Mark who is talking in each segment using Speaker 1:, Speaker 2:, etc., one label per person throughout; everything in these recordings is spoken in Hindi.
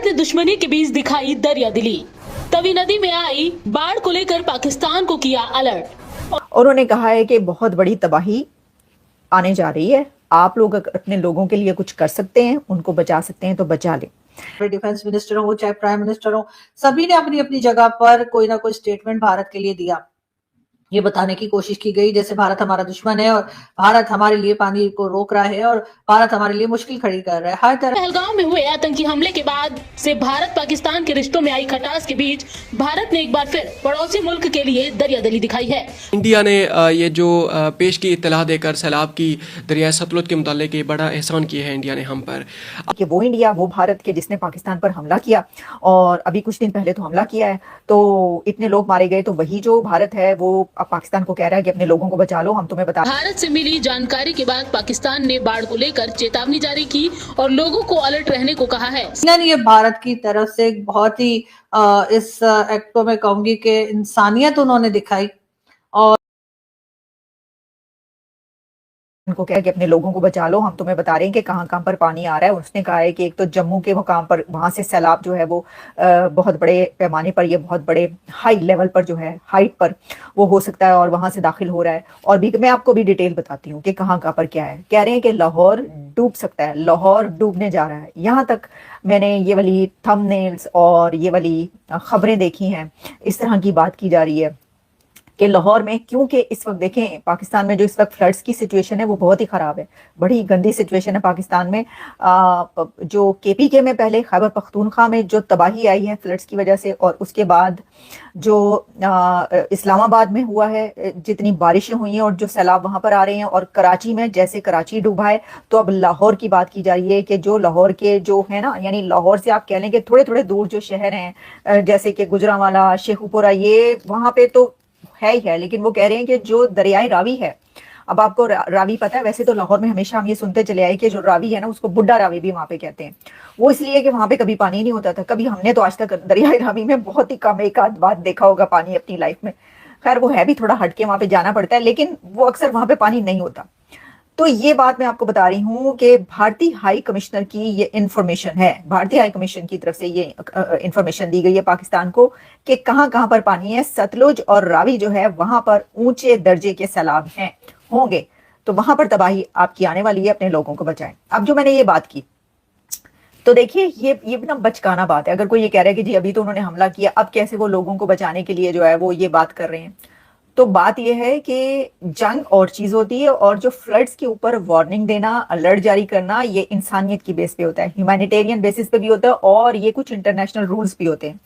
Speaker 1: भारत ने दुश्मनी के बीच दिखाई दरिया दिली। तवी नदी में आई बाढ़ को लेकर पाकिस्तान को किया अलर्ट।
Speaker 2: और उन्होंने कहा है कि बहुत बड़ी तबाही आने जा रही है, आप लोग अगर अपने लोगों के लिए कुछ कर सकते हैं, उनको बचा सकते हैं तो बचा लें।
Speaker 3: चाहे डिफेंस मिनिस्टर हो, चाहे प्राइम मिनिस्टर हो, सभी ने अपनी अपनी जगह पर कोई ना कोई स्टेटमेंट भारत के लिए दिया। ये बताने की कोशिश की गई जैसे भारत हमारा दुश्मन है और भारत हमारे लिए पानी को रोक रहा है और भारत हमारे लिए मुश्किल खड़ी कर रहा है। हर तरह
Speaker 1: पहलगाम में हुए आतंकी हमले के बाद से भारत पाकिस्तान के रिश्तों में आई खटास के बीच भारत ने एक बार फिर पड़ोसी मुल्क के लिए दरियादिली दिखाई है।
Speaker 4: इंडिया ने ये जो पेश की इत्तला देकर सैलाब की दरियाए सतलुज के मुतालिक ये बड़ा एहसान किया है इंडिया ने हम पर
Speaker 2: कि वो इंडिया, वो भारत के जिसने पाकिस्तान पर हमला किया और अभी कुछ दिन पहले तो हमला किया है, तो इतने लोग मारे गए, तो वही जो भारत है वो अब पाकिस्तान को कह रहा है कि अपने लोगों को बचा लो, हम तुम्हें बता।
Speaker 1: भारत से मिली जानकारी के बाद पाकिस्तान ने बाढ़ को लेकर चेतावनी जारी की और लोगों को अलर्ट रहने को कहा है।
Speaker 3: ये भारत की तरफ से बहुत ही इस एक्ट को मैं कहूंगी कि इंसानियत उन्होंने दिखाई और
Speaker 2: उनको कहा कि अपने लोगों को बचा लो, हम तुम्हें बता रहे हैं कि कहां कहां पर पानी आ रहा है। उसने कहा है कि एक तो जम्मू के मुकाम पर वहां से सैलाब जो है वो बहुत बड़े पैमाने पर, ये बहुत बड़े हाई लेवल पर जो है, हाइट पर वो हो सकता है और वहां से दाखिल हो रहा है। और भी मैं आपको भी डिटेल बताती हूँ कि कहां कहां पर क्या है। कह रहे हैं कि लाहौर डूब सकता है, लाहौर डूबने जा रहा है। यहाँ तक मैंने ये वाली थंबनेल्स और ये वाली खबरें देखी हैं, इस तरह की बात की जा रही है कि लाहौर में, क्योंकि इस वक्त देखें पाकिस्तान में जो इस वक्त फ्लड्स की सिचुएशन है वो बहुत ही ख़राब है, बड़ी गंदी सिचुएशन है पाकिस्तान में। जो केपीके में पहले खैबर पख्तूनख्वा में जो तबाही आई है फ्लड्स की वजह से, और उसके बाद जो इस्लामाबाद में हुआ है, जितनी बारिशें हुई हैं और जो सैलाब वहाँ पर आ रहे हैं, और कराची में जैसे कराची डूबा है, तो अब लाहौर की बात की जा रही है कि जो लाहौर के जो है ना, यानी लाहौर से आप कह लें कि थोड़े थोड़े दूर जो शहर हैं जैसे कि गुजरांवाला, शेखुपुरा, ये वहाँ पे तो है ही है, लेकिन वो कह रहे हैं कि जो दरियाई रावी है, अब आपको रावी पता है, वैसे तो लाहौर में हमेशा हम ये सुनते चले आए कि जो रावी है ना उसको बुड्ढा रावी भी वहां पे कहते हैं। वो इसलिए कि वहां पे कभी पानी नहीं होता था, कभी हमने तो आज तक दरियाई रावी में बहुत ही कम एक आध बार देखा होगा पानी अपनी लाइफ में। खैर वो है भी थोड़ा हटके, वहां पे जाना पड़ता है, लेकिन वो अक्सर वहां पे पानी नहीं होता। तो ये बात मैं आपको बता रही हूँ कि भारतीय हाई कमिश्नर की ये इंफॉर्मेशन है, भारतीय हाई कमीशन की तरफ से ये इंफॉर्मेशन दी गई है पाकिस्तान को कि कहां कहां पर पानी है। सतलुज और रावी जो है वहां पर ऊंचे दर्जे के सैलाब हैं, होंगे, तो वहां पर तबाही आपकी आने वाली है, अपने लोगों को बचाएं। अब जो मैंने ये बात की, तो देखिए ये ना बचकाना बात है। अगर कोई ये कह रहा है कि जी अभी तो उन्होंने हमला किया, अब कैसे वो लोगों को बचाने के लिए जो है वो ये बात कर रहे हैं, तो बात यह है कि जंग और चीज होती है, और जो फ्लड्स के ऊपर वार्निंग देना, अलर्ट जारी करना, ये इंसानियत की बेस पे होता है, ह्यूमैनिटेरियन बेसिस पे भी होता है, और ये कुछ इंटरनेशनल रूल्स भी होते हैं।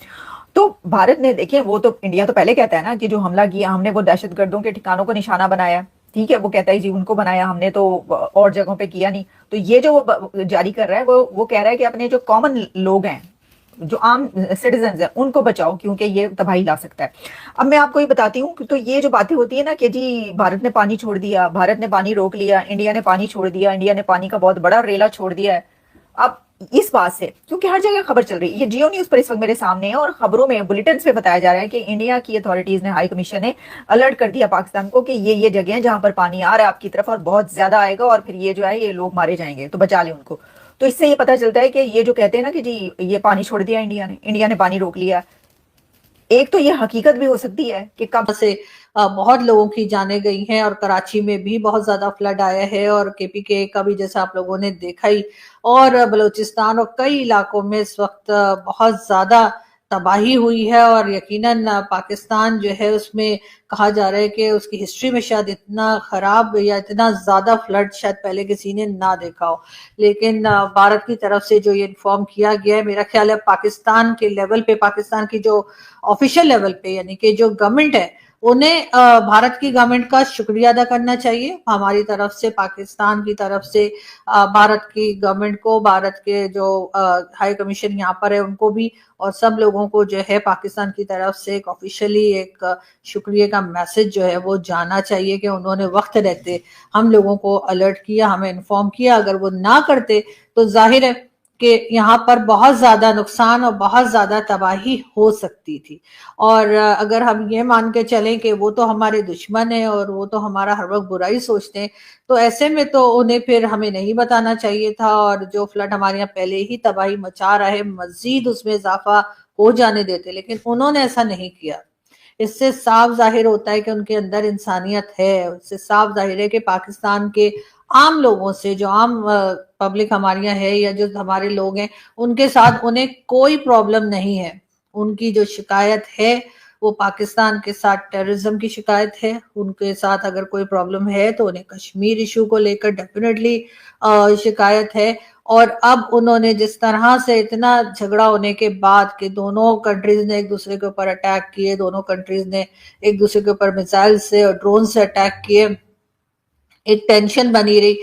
Speaker 2: तो भारत ने, देखिए वो तो इंडिया तो पहले कहता है ना कि जो हमला किया हमने वो दहशतगर्दों के ठिकानों को निशाना बनाया, ठीक है, वो कहता है जी उनको बनाया हमने, तो और जगहों पे किया नहीं। तो ये जो वो जारी कर रहा है वो कह रहा है कि अपने जो कॉमन लोग हैं, जो आम सिटीजन है, उनको बचाओ, क्योंकि ये तबाही ला सकता है। अब मैं आपको ये बताती हूँ, तो ये जो बातें होती है ना कि जी भारत ने पानी छोड़ दिया, भारत ने पानी रोक लिया, इंडिया ने पानी छोड़ दिया, इंडिया ने पानी का बहुत बड़ा रेला छोड़ दिया है। अब इस बात से, क्योंकि हर जगह खबर चल रही है, ये जियो न्यूज पर इस वक्त मेरे सामने है, और खबरों में, बुलेटिन पे बताया जा रहा है कि इंडिया की अथॉरिटीज ने, हाई कमीशन ने अलर्ट कर दिया पाकिस्तान को कि ये जगह है जहां पर पानी आ रहा है आपकी तरफ, और बहुत ज्यादा आएगा, और फिर ये जो है ये लोग मारे जाएंगे, तो बचा लें उनको। तो इससे ये पता चलता है कि ये जो कहते हैं ना कि जी ये पानी छोड़ दिया इंडिया ने पानी रोक लिया, एक तो ये हकीकत भी हो सकती है कि कब
Speaker 3: से बहुत लोगों की जाने गई हैं और कराची में भी बहुत ज्यादा फ्लड आया है, और केपीके का भी जैसा आप लोगों ने देखा ही, और बलूचिस्तान और कई इलाकों में इस वक्त बहुत ज्यादा तबाही हुई है। और यकीनन पाकिस्तान जो है उसमें कहा जा रहा है कि उसकी हिस्ट्री में शायद इतना खराब या इतना ज्यादा फ्लड शायद पहले किसी ने ना देखा हो, लेकिन भारत की तरफ से जो ये इन्फॉर्म किया गया है, मेरा ख्याल है पाकिस्तान के लेवल पे, पाकिस्तान की जो ऑफिशियल लेवल पे, यानी कि जो गवर्नमेंट है, उन्हें भारत की गवर्नमेंट का शुक्रिया अदा करना चाहिए हमारी तरफ से, पाकिस्तान की तरफ से भारत की गवर्नमेंट को, भारत के जो हाई कमीशन यहाँ पर है उनको भी, और सब लोगों को जो है पाकिस्तान की तरफ से एक ऑफिशियली एक शुक्रिया का मैसेज जो है वो जाना चाहिए कि उन्होंने वक्त रहते हम लोगों को अलर्ट किया, हमें इन्फॉर्म किया। अगर वो ना करते तो जाहिर है कि यहाँ पर बहुत ज्यादा नुकसान और बहुत ज्यादा तबाही हो सकती थी। और अगर हम ये मान के चलें कि वो तो हमारे दुश्मन है और वो तो हमारा हर वक्त बुराई सोचते हैं, तो ऐसे में तो उन्हें फिर हमें नहीं बताना चाहिए था, और जो फ्लड हमारे यहाँ पहले ही तबाही मचा रहा है मजीद उसमें इजाफा हो जाने देते, लेकिन उन्होंने ऐसा नहीं किया। इससे साफ जाहिर होता है कि उनके अंदर इंसानियत है। इससे साफ जाहिर है कि पाकिस्तान के आम लोगों से, जो आम पब्लिक हमारे यहाँ है या जो हमारे लोग हैं, उनके साथ उन्हें कोई प्रॉब्लम नहीं है। उनकी जो शिकायत है वो पाकिस्तान के साथ टेररिज्म की शिकायत है। उनके साथ अगर कोई प्रॉब्लम है तो उन्हें कश्मीर इशू को लेकर डेफिनेटली शिकायत है। और अब उन्होंने जिस तरह से इतना झगड़ा होने के बाद कि दोनों कंट्रीज ने एक दूसरे के ऊपर अटैक किए, दोनों कंट्रीज ने एक दूसरे के ऊपर मिसाइल से और ड्रोन से अटैक किए, एक टेंशन बनी रही।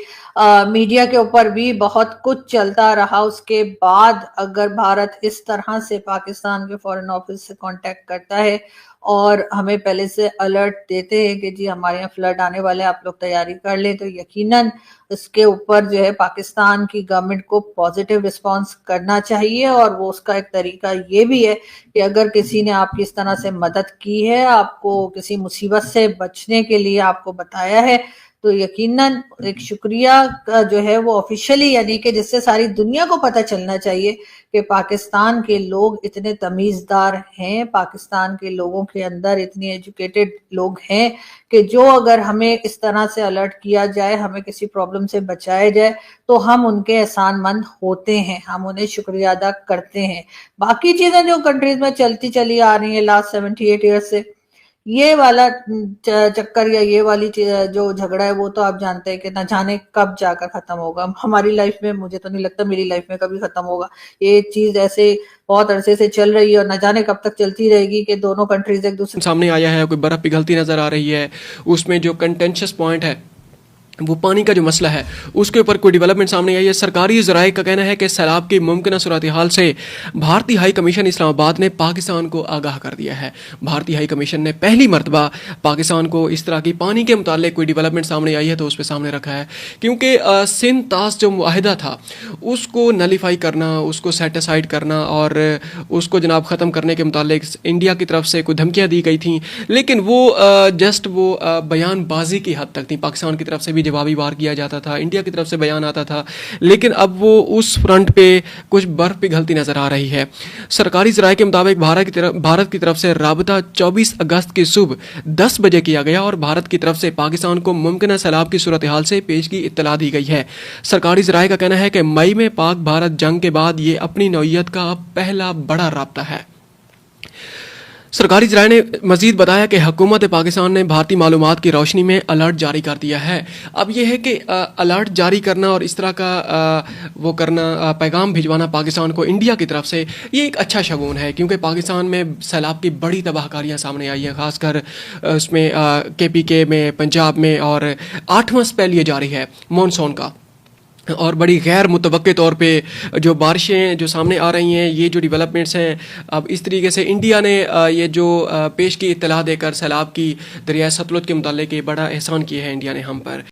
Speaker 3: मीडिया के ऊपर भी बहुत कुछ चलता रहा। उसके बाद अगर भारत इस तरह से पाकिस्तान के फॉरेन ऑफिस से कांटेक्ट करता है और हमें पहले से अलर्ट देते हैं कि जी हमारे यहाँ फ्लड आने वाले, आप लोग तैयारी कर लें, तो यकीनन इसके ऊपर जो है पाकिस्तान की गवर्नमेंट को पॉजिटिव रिस्पांस करना चाहिए। और वो उसका एक तरीका ये भी है कि अगर किसी ने आपकी इस तरह से मदद की है, आपको किसी मुसीबत से बचने के लिए आपको बताया है, तो यकीनन एक शुक्रिया का जो है वो ऑफिशियली, यानी कि जिससे सारी दुनिया को पता चलना चाहिए कि पाकिस्तान के लोग इतने तमीजदार हैं, पाकिस्तान के लोगों के अंदर इतने एजुकेटेड लोग हैं कि जो अगर हमें इस तरह से अलर्ट किया जाए, हमें किसी प्रॉब्लम से बचाया जाए, तो हम उनके एहसानमंद होते हैं, हम उन्हें शुक्रिया अदा करते हैं। बाकी चीजें जो कंट्रीज में चलती चली आ रही है लास्ट 78 ईयर्स से, ये वाला चक्कर या ये वाली जो झगड़ा है वो तो आप जानते हैं कि न जाने कब जाकर खत्म होगा। हमारी लाइफ में, मुझे तो नहीं लगता मेरी लाइफ में कभी खत्म होगा। ये चीज ऐसे बहुत अरसे से चल रही है और न जाने कब तक चलती रहेगी कि दोनों कंट्रीज एक दूसरे
Speaker 4: सामने आया है, कोई बर्फ पिघलती नजर आ रही है, उसमें जो कंटेंशियस पॉइंट है वो पानी का जो मसला है उसके ऊपर कोई डेवलपमेंट सामने आई है। सरकारी ज़राए का कहना है कि सैलाब की मुमकिन सूरत हाल से भारतीय हाई कमीशन इस्लामाबाद ने पाकिस्तान को आगाह कर दिया है। भारतीय हाई कमीशन ने पहली मरतबा पाकिस्तान को इस तरह की पानी के मुताल्लिक कोई डेवलपमेंट सामने आई है तो उस पर सामने रखा है, क्योंकि सिंध तास जो मुआहदा था उसको नलीफाई करना, उसको सेटिसाइड करना और उसको जनाब ख़त्म करने के मुताल्लिक इंडिया की तरफ से कोई धमकियाँ दी गई थी, लेकिन वो जस्ट वो बयानबाजी की हद तक थी। पाकिस्तान की तरफ से भी जवाबी वार किया जाता था, इंडिया की तरफ से बयान आता था, लेकिन अब वो उस फ्रंट पे कुछ बर्फ पिघलती नजर आ रही है। सरकारी ज़राए के मुताबिक भारत की तरफ से राबता 24 अगस्त की सुबह 10 बजे किया गया और भारत की तरफ से पाकिस्तान को मुमकिन सैलाब की सूरत हाल से पेश की इत्तला दी गई है। सरकारी ज़राए का कहना है कि मई में पाक भारत जंग के बाद ये अपनी नौइयत का पहला बड़ा राबता है। सरकारी ज़राए ने मजीद बताया कि हुकूमत पाकिस्तान ने भारतीय मालूमात की रोशनी में अलर्ट जारी कर दिया है। अब यह है कि अलर्ट जारी करना और इस तरह का वो करना, पैगाम भिजवाना पाकिस्तान को इंडिया की तरफ से, ये एक अच्छा शगुन है, क्योंकि पाकिस्तान में सैलाब की बड़ी तबाहकारियाँ सामने आई हैं, ख़ासकर उसमें KPK में, पंजाब में, और 8वां स्पेल ये जारी है मानसून का, और बड़ी गैर मुतवक्के तौर पे जो बारिशें जो सामने आ रही हैं, ये जो डेवलपमेंट्स हैं, अब इस तरीके से इंडिया ने ये जो पेश की इत्तला देकर सैलाब की दरिया सतलुज के मुताल्लिक बड़ा एहसान किया है इंडिया ने हम पर।